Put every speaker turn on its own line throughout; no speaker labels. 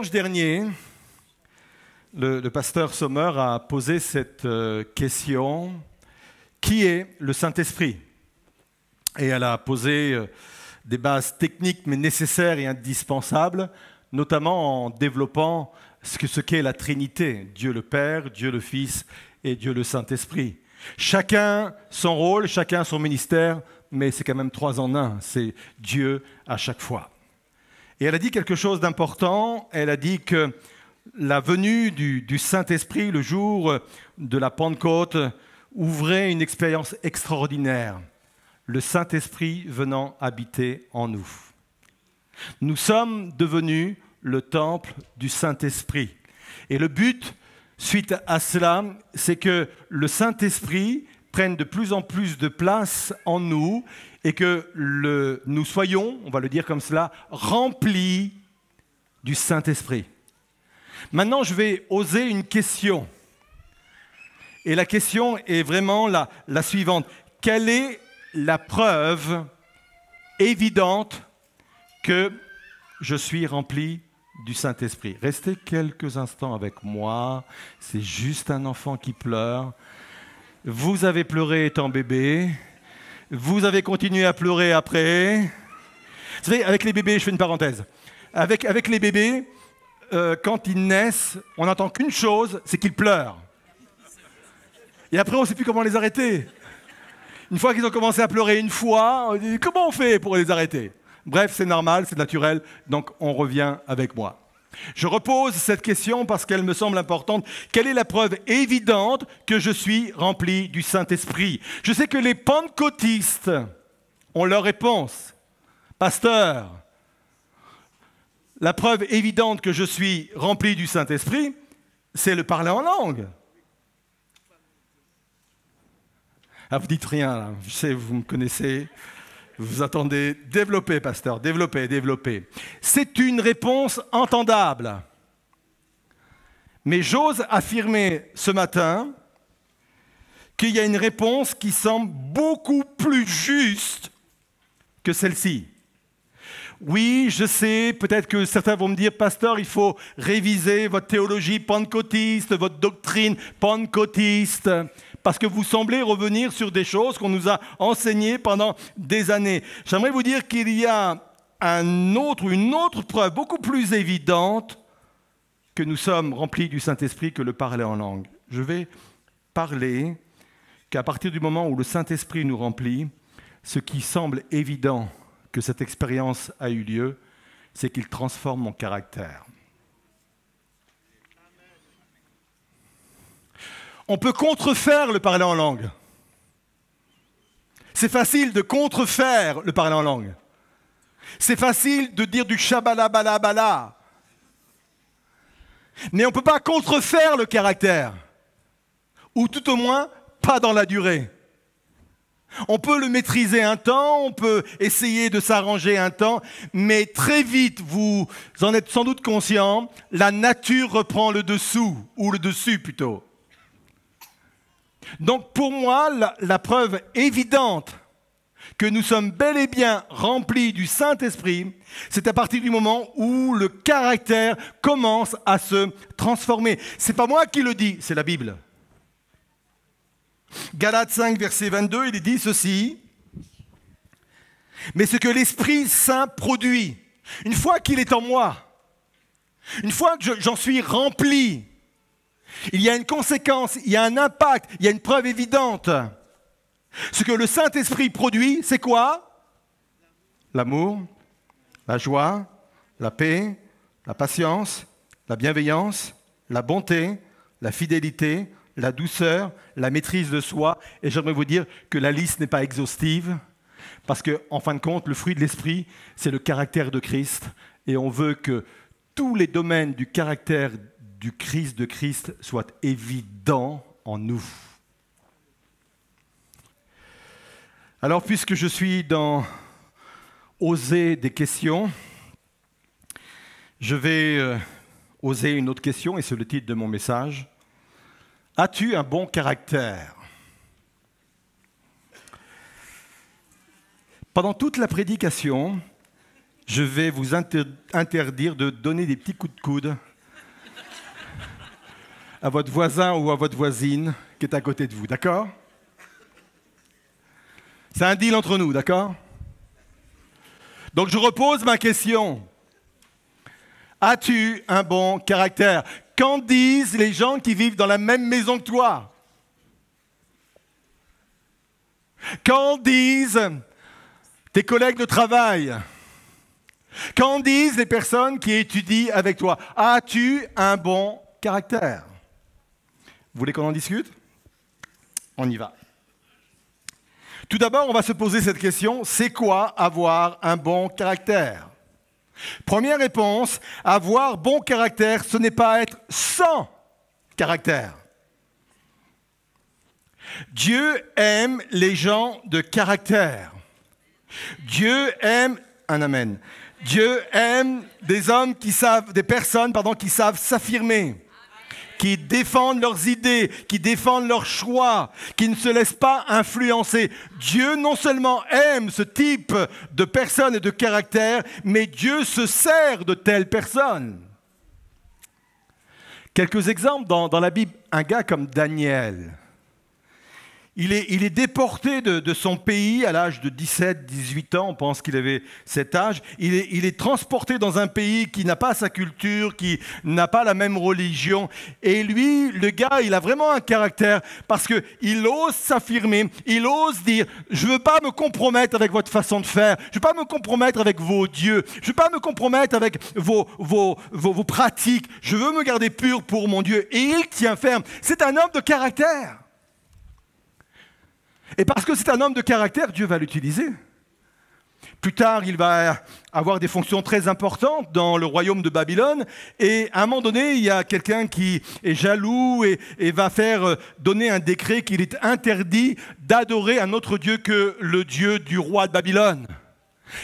Dimanche dernier, le pasteur Sommer a posé cette question: qui est le Saint-Esprit? Et elle a posé des bases techniques mais nécessaires et indispensables, notamment en développant ce qu'est la Trinité, Dieu le Père, Dieu le Fils et Dieu le Saint-Esprit. Chacun son rôle, chacun son ministère, mais c'est quand même trois en un, c'est Dieu à chaque fois. Et elle a dit quelque chose d'important, elle a dit que la venue du Saint-Esprit, le jour de la Pentecôte, ouvrait une expérience extraordinaire, le Saint-Esprit venant habiter en nous. Nous sommes devenus le temple du Saint-Esprit. Et le but, suite à cela, c'est que le Saint-Esprit prenne de plus en plus de place en nous et que nous soyons, on va le dire comme cela, remplis du Saint-Esprit. Maintenant, je vais oser une question. Et la question est vraiment la suivante. Quelle est la preuve évidente que je suis rempli du Saint-Esprit? Restez quelques instants avec moi. C'est juste un enfant qui pleure. Vous avez pleuré étant bébé. Vous avez continué à pleurer après. Vous savez, avec les bébés, je fais une parenthèse. Avec les bébés, quand ils naissent, on n'entend qu'une chose, c'est qu'ils pleurent. Et après, on ne sait plus comment les arrêter. Une fois qu'ils ont commencé à pleurer une fois, on dit, comment on fait pour les arrêter? Bref, c'est normal, c'est naturel, donc on revient avec moi. Je repose cette question parce qu'elle me semble importante. Quelle est la preuve évidente que je suis rempli du Saint-Esprit? Je sais que les pentecôtistes ont leur réponse. Pasteur, la preuve évidente que je suis rempli du Saint-Esprit, c'est le parler en langue. Ah, vous dites rien, là. Je sais, vous me connaissez. Vous attendez, développez, pasteur, développez. C'est une réponse entendable. Mais j'ose affirmer ce matin qu'il y a une réponse qui semble beaucoup plus juste que celle-ci. Oui, je sais, peut-être que certains vont me dire, pasteur, il faut réviser votre théologie pentecôtiste, votre doctrine pentecôtiste, parce que vous semblez revenir sur des choses qu'on nous a enseignées pendant des années. J'aimerais vous dire qu'il y a une autre preuve beaucoup plus évidente que nous sommes remplis du Saint-Esprit que le parler en langue. Je vais parler qu'à partir du moment où le Saint-Esprit nous remplit, ce qui semble évident que cette expérience a eu lieu, c'est qu'il transforme mon caractère. On peut contrefaire le parler en langue. C'est facile de contrefaire le parler en langue. C'est facile de dire du shabalabala. Mais on ne peut pas contrefaire le caractère. Ou tout au moins, pas dans la durée. On peut le maîtriser un temps, on peut essayer de s'arranger un temps, mais très vite, vous en êtes sans doute conscient, la nature reprend le dessous, ou le dessus plutôt. Donc pour moi, la preuve évidente que nous sommes bel et bien remplis du Saint-Esprit, c'est à partir du moment où le caractère commence à se transformer. Ce n'est pas moi qui le dis, c'est la Bible. Galates 5, verset 22, il est dit ceci: mais ce que l'Esprit Saint produit, une fois qu'il est en moi, une fois que j'en suis rempli, il y a une conséquence, il y a un impact, il y a une preuve évidente. Ce que le Saint-Esprit produit, c'est quoi? L'amour, la joie, la paix, la patience, la bienveillance, la bonté, la fidélité, la douceur, la maîtrise de soi. Et j'aimerais vous dire que la liste n'est pas exhaustive, parce qu'en fin de compte, le fruit de l'Esprit, c'est le caractère de Christ. Et on veut que tous les domaines du caractère du Christ de Christ soient évidents en nous. Alors, puisque je suis dans oser des questions, je vais oser une autre question, et c'est le titre de mon message. As-tu un bon caractère? Pendant toute la prédication, je vais vous interdire de donner des petits coups de coude à votre voisin ou à votre voisine qui est à côté de vous, d'accord? C'est un deal entre nous, d'accord? Donc je repose ma question. As-tu un bon caractère? Qu'en disent les gens qui vivent dans la même maison que toi? Qu'en disent tes collègues de travail? Qu'en disent les personnes qui étudient avec toi? As-tu un bon caractère? Vous voulez qu'on en discute? On y va. Tout d'abord, on va se poser cette question, c'est quoi avoir un bon caractère? Première réponse, avoir bon caractère, ce n'est pas être sans caractère. Dieu aime les gens de caractère. Dieu aime, un amen. Dieu aime des hommes qui savent, des personnes, qui savent s'affirmer, qui défendent leurs idées, qui défendent leurs choix, qui ne se laissent pas influencer. Dieu non seulement aime ce type de personnes et de caractère, mais Dieu se sert de telles personnes. Quelques exemples dans la Bible. Un gars comme Daniel. Il est déporté de son pays à l'âge de 17, 18 ans, on pense qu'il avait cet âge. Il est transporté dans un pays qui n'a pas sa culture, qui n'a pas la même religion. Et lui, le gars, il a vraiment un caractère parce qu'il ose s'affirmer, il ose dire « Je ne veux pas me compromettre avec votre façon de faire, je ne veux pas me compromettre avec vos dieux, je ne veux pas me compromettre avec vos pratiques, je veux me garder pur pour mon Dieu. » Et il tient ferme. C'est un homme de caractère. Et parce que c'est un homme de caractère, Dieu va l'utiliser. Plus tard, il va avoir des fonctions très importantes dans le royaume de Babylone. Et à un moment donné, il y a quelqu'un qui est jaloux et va faire donner un décret qu'il est interdit d'adorer un autre Dieu que le Dieu du roi de Babylone.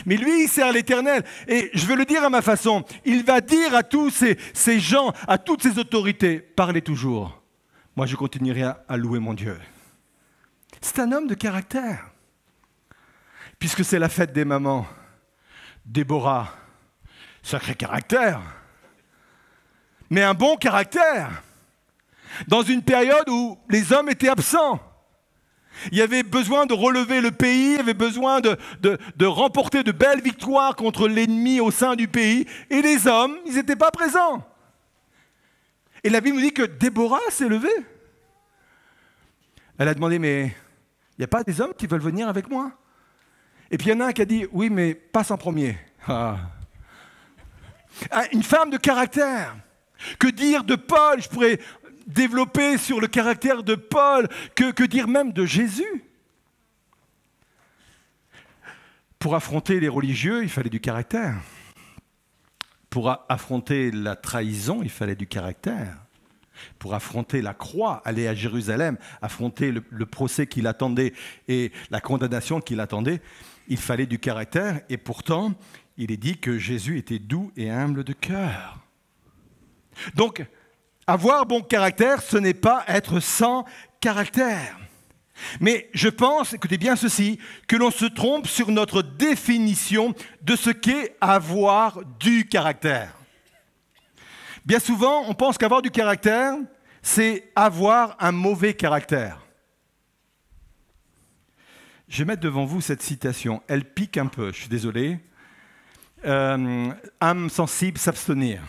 Mais lui, il sert l'Éternel. Et je veux le dire à ma façon, il va dire à tous ces gens, à toutes ces autorités, parlez toujours. Moi, je continuerai à louer mon Dieu. C'est un homme de caractère. Puisque c'est la fête des mamans, Déborah, sacré caractère. Mais un bon caractère. Dans une période où les hommes étaient absents. Il y avait besoin de relever le pays, il y avait besoin de remporter de belles victoires contre l'ennemi au sein du pays. Et les hommes, ils n'étaient pas présents. Et la Bible nous dit que Déborah s'est levée. Elle a demandé, mais il n'y a pas des hommes qui veulent venir avec moi? Et puis il y en a un qui a dit, oui, mais passe en premier. Ah. Une femme de caractère. Que dire de Paul? Je pourrais développer sur le caractère de Paul. Que dire même de Jésus? Pour affronter les religieux, il fallait du caractère. Pour affronter la trahison, il fallait du caractère. Pour affronter la croix, aller à Jérusalem, affronter le procès qui l'attendait et la condamnation qui l'attendait, il fallait du caractère. Et pourtant, il est dit que Jésus était doux et humble de cœur. Donc, avoir bon caractère, ce n'est pas être sans caractère. Mais je pense, écoutez bien ceci, que l'on se trompe sur notre définition de ce qu'est avoir du caractère. Bien souvent, on pense qu'avoir du caractère, c'est avoir un mauvais caractère. Je vais mettre devant vous cette citation. Elle pique un peu, je suis désolé. Âme sensible, s'abstenir.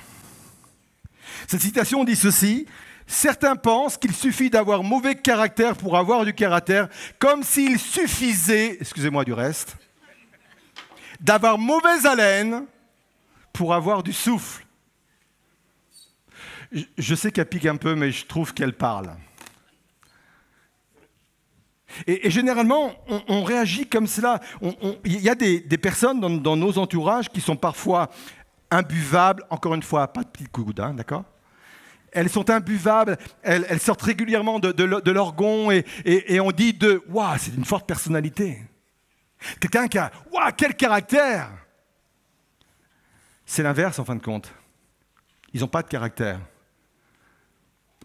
Cette citation dit ceci. Certains pensent qu'il suffit d'avoir mauvais caractère pour avoir du caractère, comme s'il suffisait, excusez-moi du reste, d'avoir mauvaise haleine pour avoir du souffle. Je sais qu'elle pique un peu, mais je trouve qu'elle parle. Et généralement, on réagit comme cela. Il y a des personnes dans nos entourages qui sont parfois imbuvables. Encore une fois, pas de petits coups, hein, d'accord? Elles sont imbuvables, elles sortent régulièrement de leur gond et on dit « Waouh, c'est une forte personnalité ». Quelqu'un qui a « Waouh, quel caractère !» C'est l'inverse en fin de compte. Ils n'ont pas de caractère.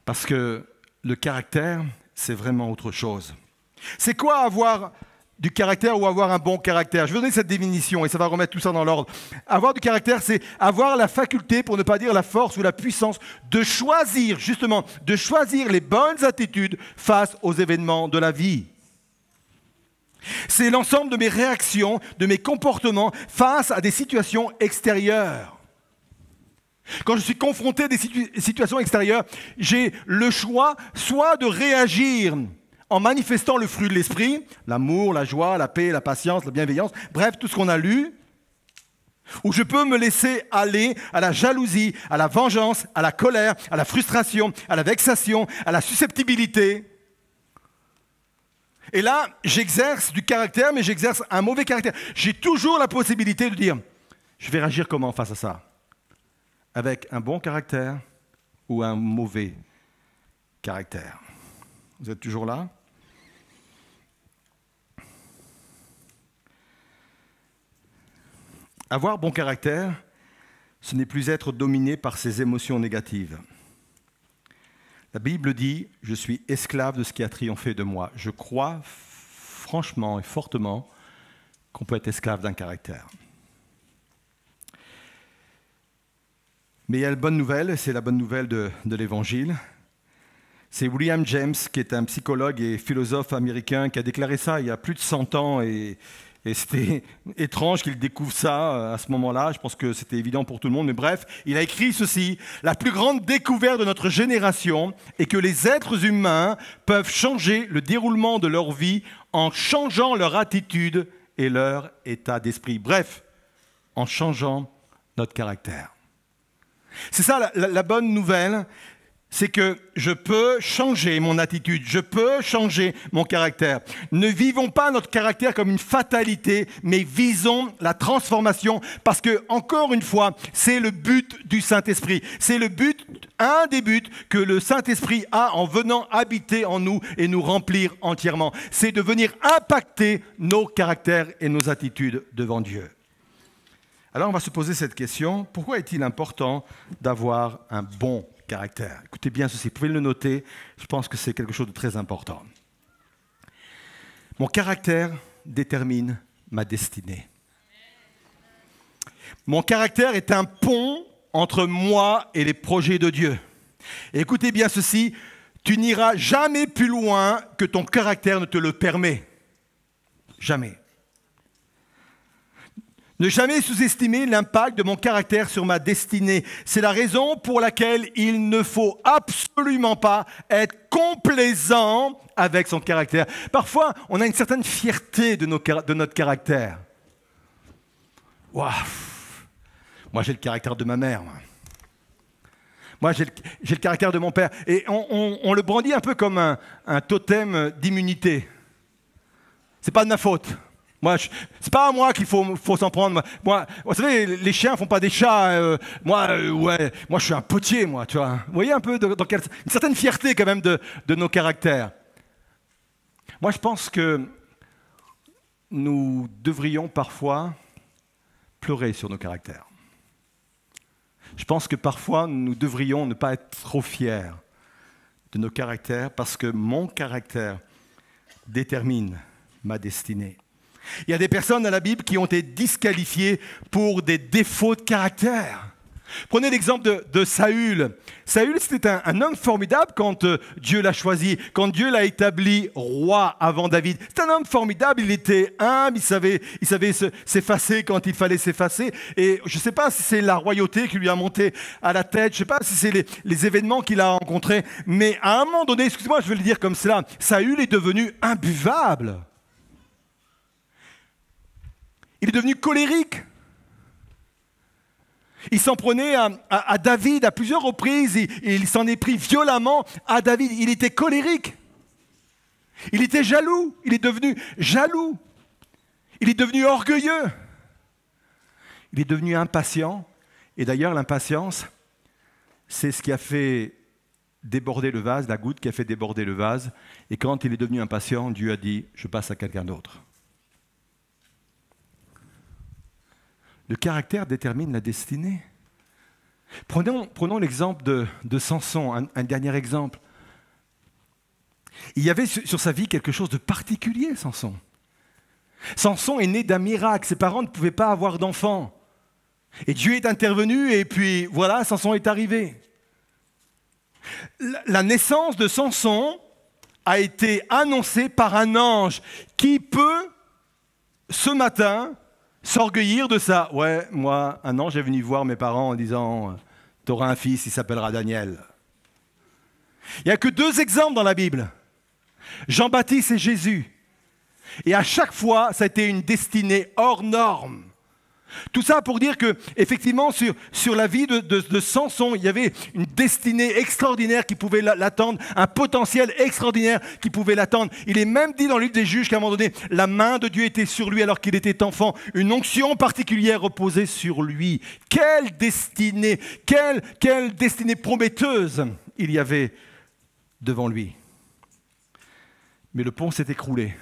Parce que le caractère, c'est vraiment autre chose. C'est quoi avoir du caractère ou avoir un bon caractère. Je vais donner cette définition et ça va remettre tout ça dans l'ordre. Avoir du caractère, c'est avoir la faculté, pour ne pas dire la force ou la puissance, de choisir, justement, de choisir les bonnes attitudes face aux événements de la vie. C'est l'ensemble de mes réactions, de mes comportements face à des situations extérieures. Quand je suis confronté à des situations extérieures, j'ai le choix soit de réagir en manifestant le fruit de l'esprit, l'amour, la joie, la paix, la patience, la bienveillance, bref, tout ce qu'on a lu, ou je peux me laisser aller à la jalousie, à la vengeance, à la colère, à la frustration, à la vexation, à la susceptibilité. Et là, j'exerce du caractère, mais j'exerce un mauvais caractère. J'ai toujours la possibilité de dire, je vais réagir comment face à ça? Avec un bon caractère ou un mauvais caractère? Vous êtes toujours là? Avoir bon caractère, ce n'est plus être dominé par ses émotions négatives. La Bible dit « Je suis esclave de ce qui a triomphé de moi ». Je crois franchement et fortement qu'on peut être esclave d'un caractère. Mais il y a la bonne nouvelle, c'est la bonne nouvelle de l'Évangile. C'est William James, qui est un psychologue et philosophe américain, qui a déclaré ça il y a plus de 100 ans. Et c'était étrange qu'il découvre ça à ce moment-là. Je pense que c'était évident pour tout le monde. Mais bref, il a écrit ceci. « La plus grande découverte de notre génération est que les êtres humains peuvent changer le déroulement de leur vie en changeant leur attitude et leur état d'esprit. » Bref, en changeant notre caractère. C'est ça la bonne nouvelle, c'est que je peux changer mon attitude, je peux changer mon caractère. Ne vivons pas notre caractère comme une fatalité, mais visons la transformation parce que, encore une fois, c'est le but du Saint-Esprit. C'est le but, un des buts que le Saint-Esprit a en venant habiter en nous et nous remplir entièrement. C'est de venir impacter nos caractères et nos attitudes devant Dieu. Alors on va se poser cette question, pourquoi est-il important d'avoir un bon caractère? Écoutez bien ceci, vous pouvez le noter, je pense que c'est quelque chose de très important. Mon caractère détermine ma destinée. Mon caractère est un pont entre moi et les projets de Dieu. Et écoutez bien ceci, tu n'iras jamais plus loin que ton caractère ne te le permet. Jamais. Ne jamais sous-estimer l'impact de mon caractère sur ma destinée. C'est la raison pour laquelle il ne faut absolument pas être complaisant avec son caractère. Parfois, on a une certaine fierté de notre caractère. Waouh! Moi, j'ai le caractère de ma mère. Moi, j'ai le caractère de mon père. Et on le brandit un peu comme un totem d'immunité. C'est pas de ma faute. Moi, c'est pas à moi qu'il faut s'en prendre. Moi, vous savez, les chiens ne font pas des chats. Moi, je suis un potier, moi, tu vois. Vous voyez un peu une certaine fierté quand même de nos caractères. Moi, je pense que nous devrions parfois pleurer sur nos caractères. Je pense que parfois, nous devrions ne pas être trop fiers de nos caractères parce que mon caractère détermine ma destinée. Il y a des personnes dans la Bible qui ont été disqualifiées pour des défauts de caractère. Prenez l'exemple de Saül. Saül, c'était un homme formidable quand Dieu l'a choisi, quand Dieu l'a établi roi avant David. C'est un homme formidable, il était humble, il savait s'effacer quand il fallait s'effacer. Et je ne sais pas si c'est la royauté qui lui a monté à la tête, je ne sais pas si c'est les événements qu'il a rencontrés, mais à un moment donné, excusez-moi, je vais le dire comme cela, Saül est devenu imbuvable. Il est devenu colérique. Il s'en prenait à David à plusieurs reprises et il s'en est pris violemment à David. Il était colérique. Il était jaloux. Il est devenu jaloux. Il est devenu orgueilleux. Il est devenu impatient. Et d'ailleurs, l'impatience, c'est ce qui a fait déborder le vase, la goutte qui a fait déborder le vase. Et quand il est devenu impatient, Dieu a dit « Je passe à quelqu'un d'autre ». Le caractère détermine la destinée. Prenons l'exemple de Samson, un dernier exemple. Il y avait sur sa vie quelque chose de particulier, Samson. Samson est né d'un miracle. Ses parents ne pouvaient pas avoir d'enfant. Et Dieu est intervenu et puis voilà, Samson est arrivé. La naissance de Samson a été annoncée par un ange qui peut, ce matin, s'orgueillir de ça. Ouais, moi, un ange est venu voir mes parents en disant « T'auras un fils, il s'appellera Daniel. » Il n'y a que 2 exemples dans la Bible. Jean-Baptiste et Jésus. Et à chaque fois, ça a été une destinée hors norme. Tout ça pour dire que, effectivement, sur la vie de Samson, il y avait une destinée extraordinaire qui pouvait l'attendre, un potentiel extraordinaire qui pouvait l'attendre. Il est même dit dans le livre des Juges qu'à un moment donné, la main de Dieu était sur lui alors qu'il était enfant. Une onction particulière reposait sur lui. Quelle destinée prometteuse il y avait devant lui. Mais le pont s'est écroulé.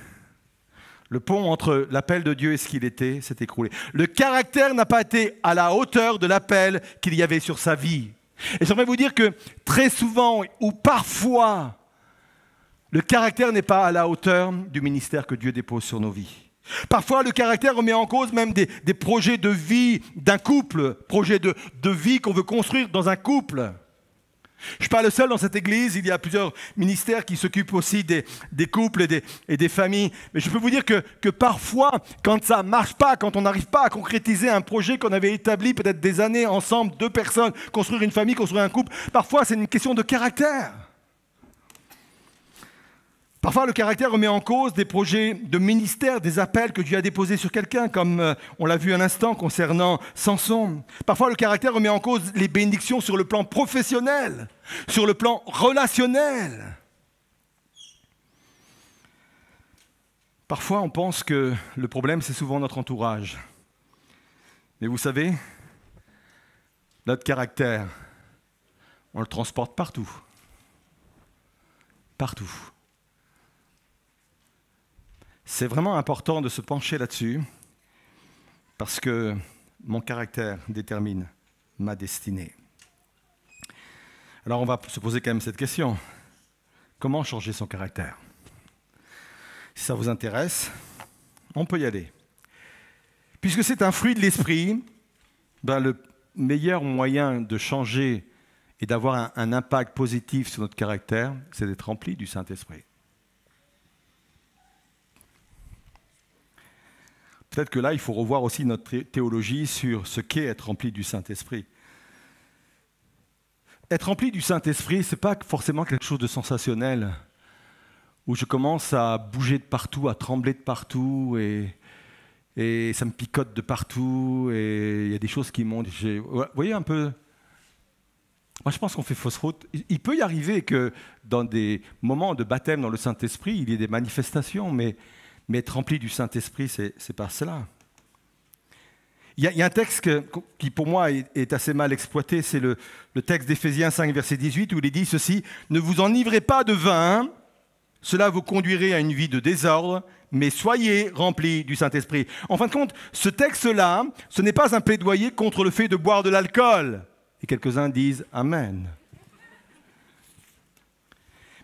Le pont entre l'appel de Dieu et ce qu'il était s'est écroulé. Le caractère n'a pas été à la hauteur de l'appel qu'il y avait sur sa vie. Et j'aimerais vous dire que très souvent, ou parfois, le caractère n'est pas à la hauteur du ministère que Dieu dépose sur nos vies. Parfois, le caractère remet en cause même des projets de vie d'un couple, projets de vie qu'on veut construire dans un couple. Je ne suis pas le seul dans cette église, il y a plusieurs ministères qui s'occupent aussi des couples et des familles. Mais je peux vous dire que parfois, quand ça ne marche pas, quand on n'arrive pas à concrétiser un projet qu'on avait établi peut-être des années ensemble, 2 personnes, construire une famille, construire un couple, parfois c'est une question de caractère. Parfois, le caractère remet en cause des projets de ministère, des appels que Dieu a déposés sur quelqu'un, comme on l'a vu un instant concernant Samson. Parfois, le caractère remet en cause les bénédictions sur le plan professionnel, sur le plan relationnel. Parfois, on pense que le problème, c'est souvent notre entourage. Mais vous savez, notre caractère, on le transporte partout. Partout. C'est vraiment important de se pencher là-dessus parce que mon caractère détermine ma destinée. Alors on va se poser quand même cette question. Comment changer son caractère? Si ça vous intéresse, on peut y aller. Puisque c'est un fruit de l'esprit, le meilleur moyen de changer et d'avoir un impact positif sur notre caractère, c'est d'être rempli du Saint-Esprit. Peut-être que là, il faut revoir aussi notre théologie sur ce qu'est être rempli du Saint-Esprit. Être rempli du Saint-Esprit, ce n'est pas forcément quelque chose de sensationnel, où je commence à bouger de partout, à trembler de partout, et ça me picote de partout, et il y a des choses qui montent. Vous voyez un peu? Moi, je pense qu'on fait fausse route. Il peut y arriver que dans des moments de baptême dans le Saint-Esprit, il y ait des manifestations, mais être rempli du Saint-Esprit, c'est pas cela. Il y a un texte qui, pour moi, est assez mal exploité. C'est le texte d'Éphésiens 5, verset 18, où il est dit ceci. « Ne vous enivrez pas de vin, cela vous conduirait à une vie de désordre, mais soyez remplis du Saint-Esprit. » En fin de compte, ce texte-là, ce n'est pas un plaidoyer contre le fait de boire de l'alcool. Et quelques-uns disent « Amen ».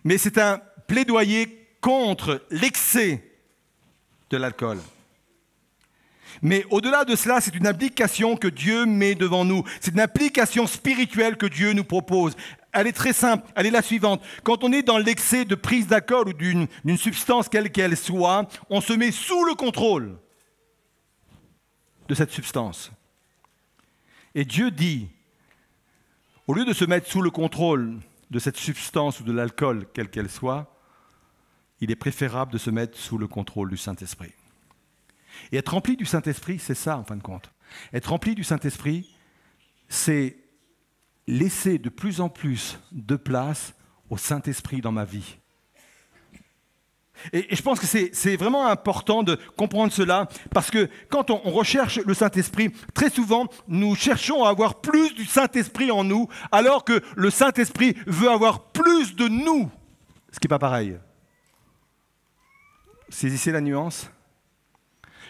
Mais c'est un plaidoyer contre l'excès de l'alcool. Mais au-delà de cela, c'est une application que Dieu met devant nous. C'est une application spirituelle que Dieu nous propose. Elle est très simple, elle est la suivante. Quand on est dans l'excès de prise d'alcool ou d'une substance quelle qu'elle soit, on se met sous le contrôle de cette substance. Et Dieu dit, au lieu de se mettre sous le contrôle de cette substance ou de l'alcool quelle qu'elle soit, il est préférable de se mettre sous le contrôle du Saint-Esprit. Et être rempli du Saint-Esprit, c'est ça en fin de compte. Être rempli du Saint-Esprit, c'est laisser de plus en plus de place au Saint-Esprit dans ma vie. Et je pense que c'est vraiment important de comprendre cela, parce que quand on recherche le Saint-Esprit, très souvent, nous cherchons à avoir plus du Saint-Esprit en nous, alors que le Saint-Esprit veut avoir plus de nous, ce qui n'est pas pareil. Saisissez la nuance?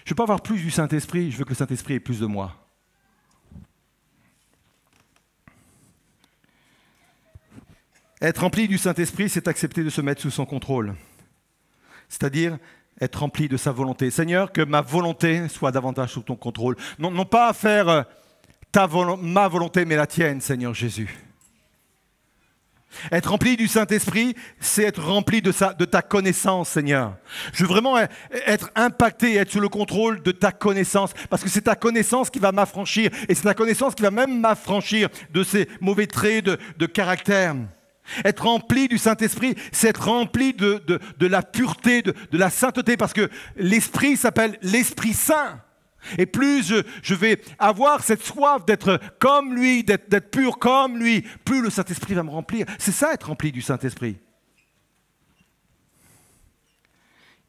Je ne veux pas avoir plus du Saint-Esprit, je veux que le Saint-Esprit ait plus de moi. Être rempli du Saint-Esprit, c'est accepter de se mettre sous son contrôle. C'est-à-dire être rempli de sa volonté. Seigneur, que ma volonté soit davantage sous ton contrôle. Non pas à faire ma volonté, mais la tienne, Seigneur Jésus. Être rempli du Saint-Esprit, c'est être rempli de ta connaissance, Seigneur. Je veux vraiment être impacté, être sous le contrôle de ta connaissance, parce que c'est ta connaissance qui va m'affranchir, et c'est ta connaissance qui va même m'affranchir de ces mauvais traits de caractère. Être rempli du Saint-Esprit, c'est être rempli de la pureté, de la sainteté, parce que l'Esprit s'appelle l'Esprit Saint. Et plus je vais avoir cette soif d'être comme lui, d'être pur comme lui, plus le Saint-Esprit va me remplir. C'est ça, être rempli du Saint-Esprit.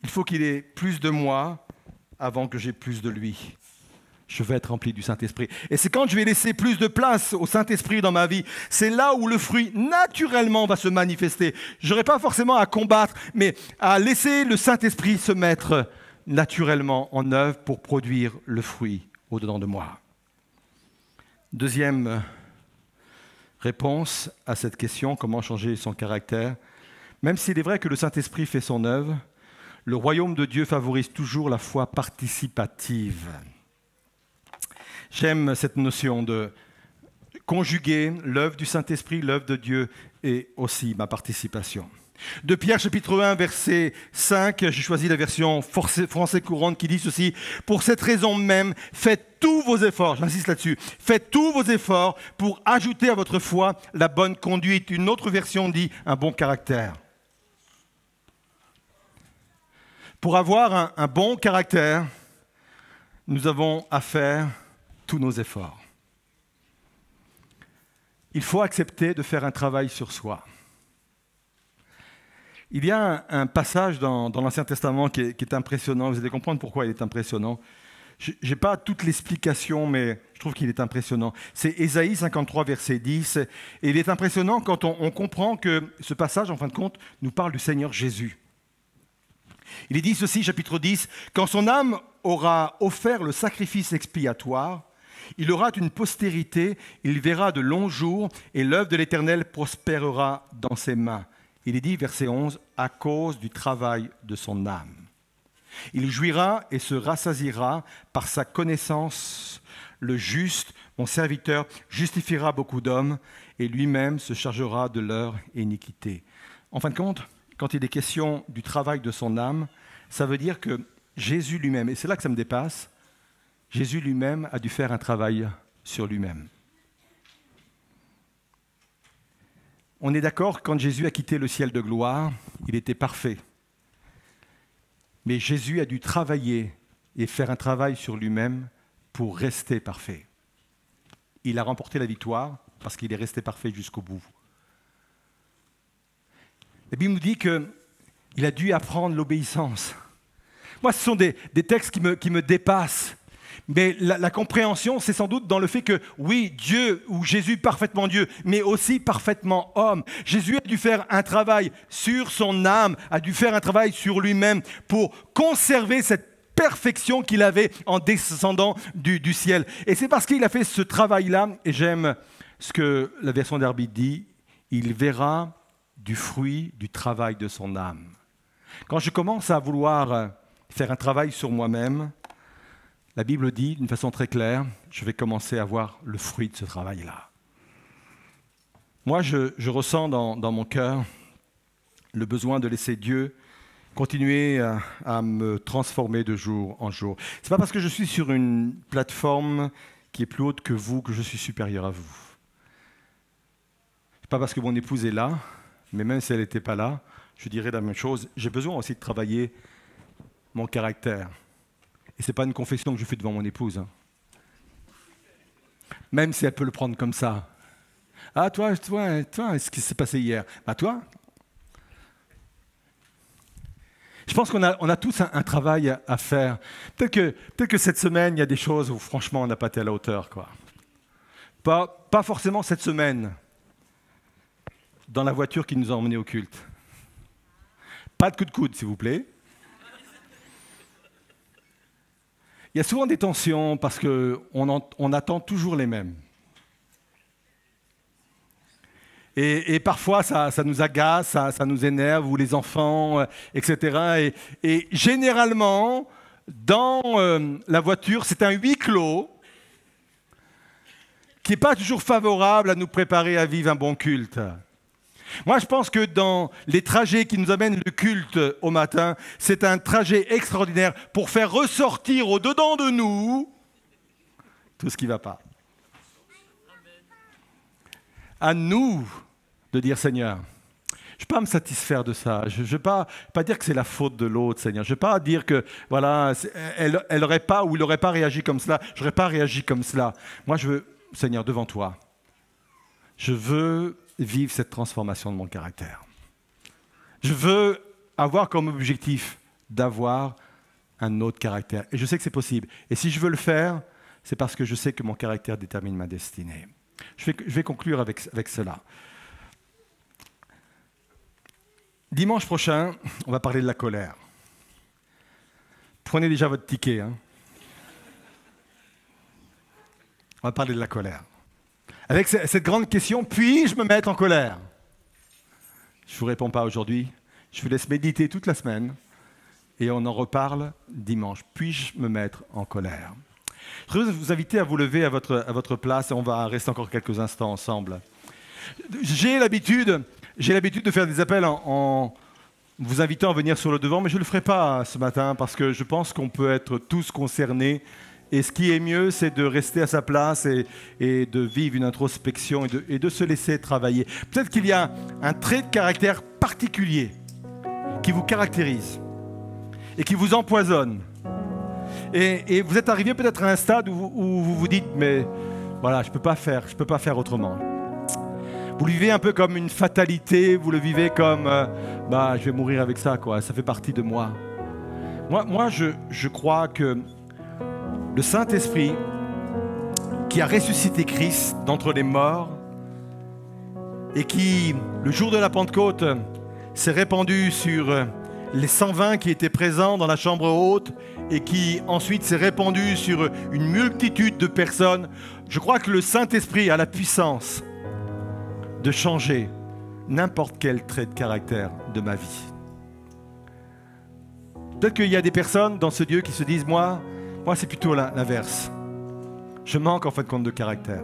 Il faut qu'il ait plus de moi avant que j'ai plus de lui. Je vais être rempli du Saint-Esprit. Et c'est quand je vais laisser plus de place au Saint-Esprit dans ma vie, c'est là où le fruit naturellement va se manifester. Je n'aurai pas forcément à combattre, mais à laisser le Saint-Esprit se mettre naturellement en œuvre pour produire le fruit au-dedans de moi. Deuxième réponse à cette question, comment changer son caractère. Même s'il est vrai que le Saint-Esprit fait son œuvre, le royaume de Dieu favorise toujours la foi participative. J'aime cette notion de conjuguer l'œuvre du Saint-Esprit, l'œuvre de Dieu et aussi ma participation. De Pierre chapitre 1, verset 5, j'ai choisi la version français courante qui dit ceci. Pour cette raison même, faites tous vos efforts, j'insiste là-dessus, faites tous vos efforts pour ajouter à votre foi la bonne conduite. Une autre version dit un bon caractère. Pour avoir un bon caractère, nous avons à faire tous nos efforts. Il faut accepter de faire un travail sur soi. Il y a un passage dans l'Ancien Testament qui est impressionnant. Vous allez comprendre pourquoi il est impressionnant. Je n'ai pas toute l'explication, mais je trouve qu'il est impressionnant. C'est Ésaïe 53, verset 10. Et il est impressionnant quand on comprend que ce passage, en fin de compte, nous parle du Seigneur Jésus. Il est dit ceci, chapitre 10, « Quand son âme aura offert le sacrifice expiatoire, il aura une postérité, il verra de longs jours, et l'œuvre de l'Éternel prospérera dans ses mains. » Il est dit, verset 11, « à cause du travail de son âme. Il jouira et se rassasiera par sa connaissance. Le juste, mon serviteur, justifiera beaucoup d'hommes, et lui-même se chargera de leur iniquité. » En fin de compte, quand il est question du travail de son âme, ça veut dire que Jésus lui-même, et c'est là que ça me dépasse, Jésus lui-même a dû faire un travail sur lui-même. On est d'accord, quand Jésus a quitté le ciel de gloire, il était parfait. Mais Jésus a dû travailler et faire un travail sur lui-même pour rester parfait. Il a remporté la victoire parce qu'il est resté parfait jusqu'au bout. La Bible nous dit qu'il a dû apprendre l'obéissance. Moi, ce sont des textes qui me dépassent. Mais la compréhension, c'est sans doute dans le fait que, oui, Dieu, ou Jésus, parfaitement Dieu, mais aussi parfaitement homme. Jésus a dû faire un travail sur son âme, a dû faire un travail sur lui-même pour conserver cette perfection qu'il avait en descendant du ciel. Et c'est parce qu'il a fait ce travail-là, et j'aime ce que la version d'Arbitre dit, il verra du fruit du travail de son âme. Quand je commence à vouloir faire un travail sur moi-même, la Bible dit d'une façon très claire, je vais commencer à voir le fruit de ce travail-là. Moi, je ressens dans mon cœur le besoin de laisser Dieu continuer à me transformer de jour en jour. Ce n'est pas parce que je suis sur une plateforme qui est plus haute que vous que je suis supérieur à vous. Ce n'est pas parce que mon épouse est là, mais même si elle n'était pas là, je dirais la même chose. J'ai besoin aussi de travailler mon caractère. Et ce n'est pas une confession que je fais devant mon épouse. Même si elle peut le prendre comme ça. Ah, toi, ce qui s'est passé hier. Bah, toi. Je pense qu'on a tous un travail à faire. Peut-être que cette semaine, il y a des choses où franchement, on n'a pas été à la hauteur, quoi. Pas forcément cette semaine, dans la voiture qui nous a emmenés au culte. Pas de coup de coude, s'il vous plaît. Il y a souvent des tensions parce qu'on attend toujours les mêmes. Et parfois, ça nous agace, ça nous énerve, ou les enfants, etc. Et généralement, dans la voiture, c'est un huis clos qui n'est pas toujours favorable à nous préparer à vivre un bon culte. Moi, je pense que dans les trajets qui nous amènent le culte au matin, c'est un trajet extraordinaire pour faire ressortir au-dedans de nous tout ce qui ne va pas. À nous de dire, Seigneur, je ne vais pas me satisfaire de ça. Je ne vais pas dire que c'est la faute de l'autre, Seigneur. Je ne vais pas dire que, voilà, elle n'aurait pas ou il n'aurait pas réagi comme cela. Je n'aurais pas réagi comme cela. Moi, je veux, Seigneur, devant toi, je veux vivre cette transformation de mon caractère. Je veux avoir comme objectif d'avoir un autre caractère. Et je sais que c'est possible. Et si je veux le faire, c'est parce que je sais que mon caractère détermine ma destinée. Je vais conclure avec cela. Dimanche prochain, on va parler de la colère. Prenez déjà votre ticket. Hein. On va parler de la colère. Avec cette grande question, puis-je me mettre en colère? Je ne vous réponds pas aujourd'hui. Je vous laisse méditer toute la semaine et on en reparle dimanche. Puis-je me mettre en colère? Je voudrais vous inviter à vous lever à votre place et on va rester encore quelques instants ensemble. J'ai l'habitude de faire des appels en vous invitant à venir sur le devant, mais je ne le ferai pas ce matin parce que je pense qu'on peut être tous concernés. Et ce qui est mieux, c'est de rester à sa place et de vivre une introspection et de se laisser travailler. Peut-être qu'il y a un trait de caractère particulier qui vous caractérise et qui vous empoisonne. Et vous êtes arrivé peut-être à un stade où vous vous dites, mais voilà, je peux pas faire autrement. Vous le vivez un peu comme une fatalité, vous le vivez comme, je vais mourir avec ça, quoi. Ça fait partie de moi. Moi, je crois que le Saint-Esprit, qui a ressuscité Christ d'entre les morts et qui, le jour de la Pentecôte, s'est répandu sur les 120 qui étaient présents dans la chambre haute et qui ensuite s'est répandu sur une multitude de personnes, je crois que le Saint-Esprit a la puissance de changer n'importe quel trait de caractère de ma vie. Peut-être qu'il y a des personnes dans ce Dieu qui se disent, moi c'est plutôt l'inverse. Je manque en fait de compte de caractère.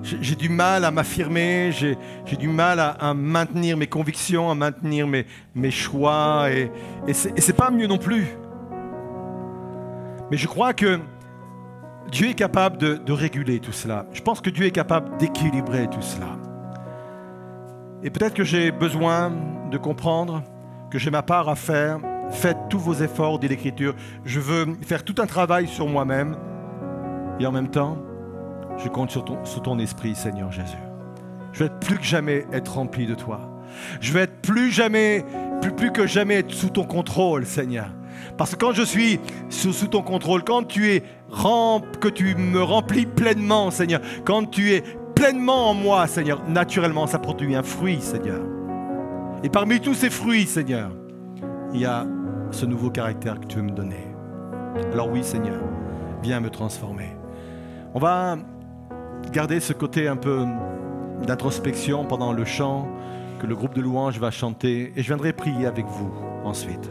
J'ai du mal à m'affirmer, j'ai du mal à maintenir mes convictions, à maintenir mes choix, et c'est pas mieux non plus. Mais je crois que Dieu est capable de réguler tout cela. Je pense que Dieu est capable d'équilibrer tout cela. Et peut-être que j'ai besoin de comprendre que j'ai ma part à faire. Faites tous vos efforts, dit l'Écriture. Je veux faire tout un travail sur moi-même. Et en même temps, je compte sur ton esprit, Seigneur Jésus. Je veux plus que jamais être rempli de toi. Je veux être plus que jamais être sous ton contrôle, Seigneur. Parce que quand je suis sous ton contrôle, quand que tu me remplis pleinement, Seigneur, quand tu es pleinement en moi, Seigneur, naturellement, ça produit un fruit, Seigneur. Et parmi tous ces fruits, Seigneur, il y a ce nouveau caractère que tu veux me donner. Alors oui, Seigneur, viens me transformer. On va garder ce côté un peu d'introspection pendant le chant que le groupe de louanges va chanter et je viendrai prier avec vous ensuite.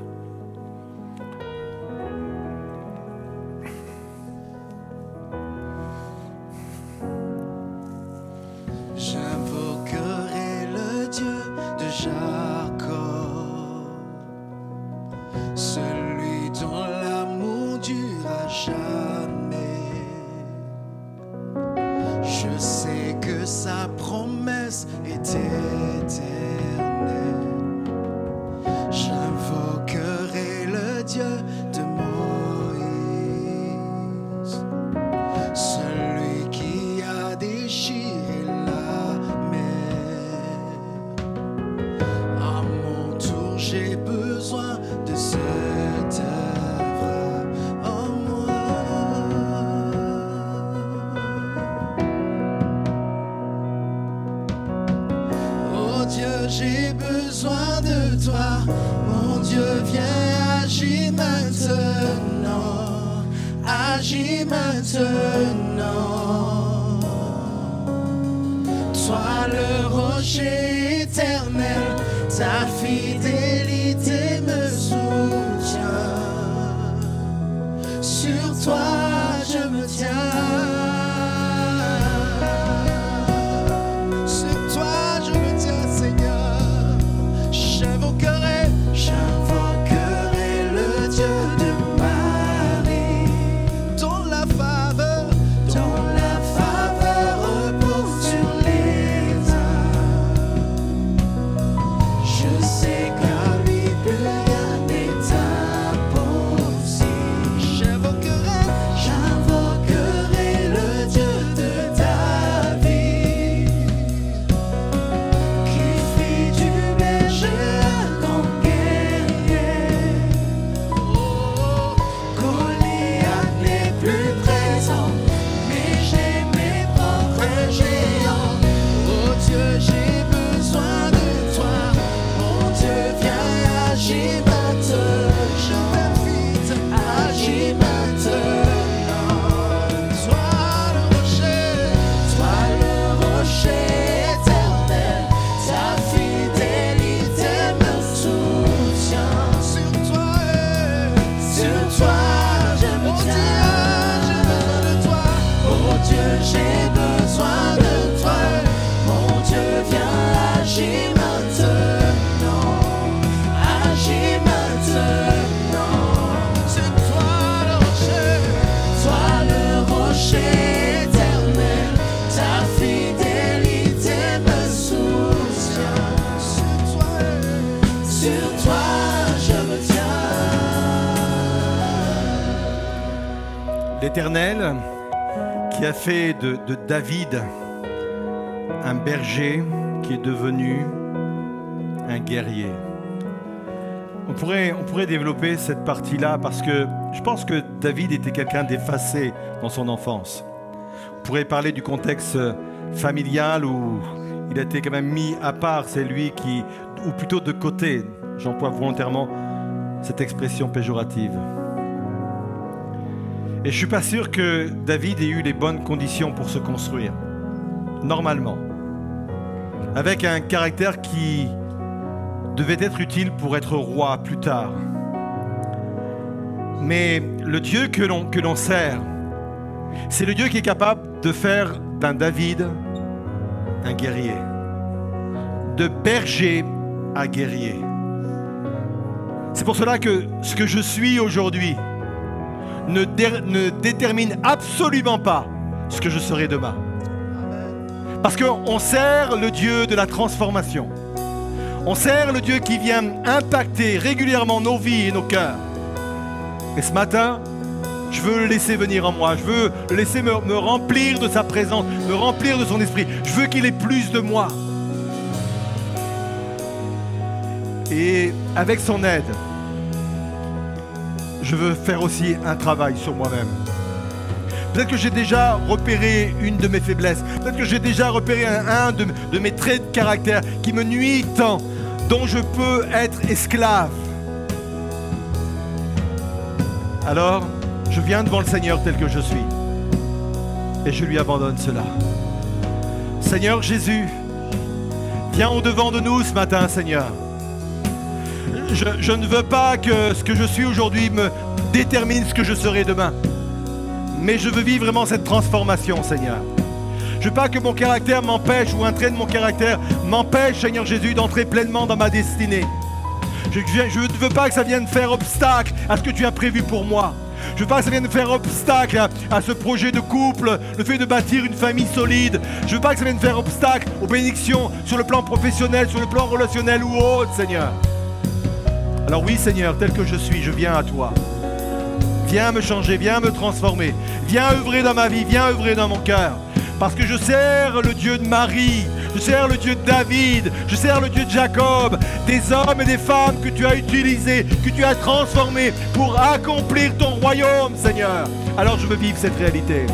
J'invoquerai le Dieu de Jacob, celui dont l'amour dure à jamais. Je sais que sa promesse est éternelle. J'invoquerai le Dieu de Moïse, celui qui a déchiré la mer. À mon tour, j'ai besoin de cette œuvre en moi. Oh Dieu, j'ai besoin de toi. Mon Dieu, viens, agis maintenant. Agis maintenant. Toi le roi. rocher éternel, ta fidélité me soutient. Sur toi je me tiens. Sur toi je me tiens, Seigneur. J'invoquerai le Dieu de Marie, dont la faveur repose sur les âmes. Je sais qu'à lui plus rien n'est impossible. J'invoquerai le Dieu de David, qui fit du berger un grand guerrier. Goliath n'est plus présent, mais j'ai mes propres géants. Oh Dieu, j'ai besoin de toi. Mon Dieu, viens, agis maintenant. Je t'invite, agis maintenant. Toi le rocher éternel, ta fidélité me soutient. Sur toi je me tiens. Oh Dieu, j'ai besoin de toi. Mon Dieu, viens, agis maintenant. Agis maintenant. C'est toi le rocher éternel, ta fidélité me soutient. Sur toi je me tiens.
L'Éternel qui a fait de David un berger qui est devenu un guerrier. On pourrait développer cette partie-là parce que je pense que David était quelqu'un d'effacé dans son enfance. On pourrait parler du contexte familial où il a été quand même mis à part, c'est lui qui, ou plutôt de côté, j'emploie volontairement cette expression péjorative. Et je ne suis pas sûr que David ait eu les bonnes conditions pour se construire, normalement. Avec un caractère qui devait être utile pour être roi plus tard. Mais le Dieu que l'on sert, c'est le Dieu qui est capable de faire d'un David un guerrier. De berger à guerrier. C'est pour cela que ce que je suis aujourd'hui ne détermine absolument pas ce que je serai demain. Parce qu'on sert le Dieu de la transformation. On sert le Dieu qui vient impacter régulièrement nos vies et nos cœurs. Et ce matin, je veux le laisser venir en moi. Je veux le laisser me remplir de sa présence, me remplir de son esprit. Je veux qu'il ait plus de moi. Et avec son aide, je veux faire aussi un travail sur moi-même. Peut-être que j'ai déjà repéré une de mes faiblesses. Peut-être que j'ai déjà repéré un de mes traits de caractère qui me nuit tant, dont je peux être esclave. Alors, je viens devant le Seigneur tel que je suis. Et je lui abandonne cela. Seigneur Jésus, viens au-devant de nous ce matin, Seigneur. Je ne veux pas que ce que je suis aujourd'hui me détermine ce que je serai demain. Mais je veux vivre vraiment cette transformation, Seigneur. Je ne veux pas que mon caractère m'empêche, ou un trait de mon caractère m'empêche, Seigneur Jésus, d'entrer pleinement dans ma destinée. Je ne veux pas que ça vienne faire obstacle à ce que tu as prévu pour moi. Je ne veux pas que ça vienne faire obstacle à ce projet de couple, le fait de bâtir une famille solide. Je ne veux pas que ça vienne faire obstacle aux bénédictions sur le plan professionnel, sur le plan relationnel ou autre, Seigneur. Alors oui, Seigneur, tel que je suis, je viens à toi. Viens me changer, viens me transformer. Viens œuvrer dans ma vie, viens œuvrer dans mon cœur. Parce que je sers le Dieu de Marie, je sers le Dieu de David, je sers le Dieu de Jacob, des hommes et des femmes que tu as utilisés, que tu as transformés pour accomplir ton royaume, Seigneur. Alors je veux vivre cette réalité.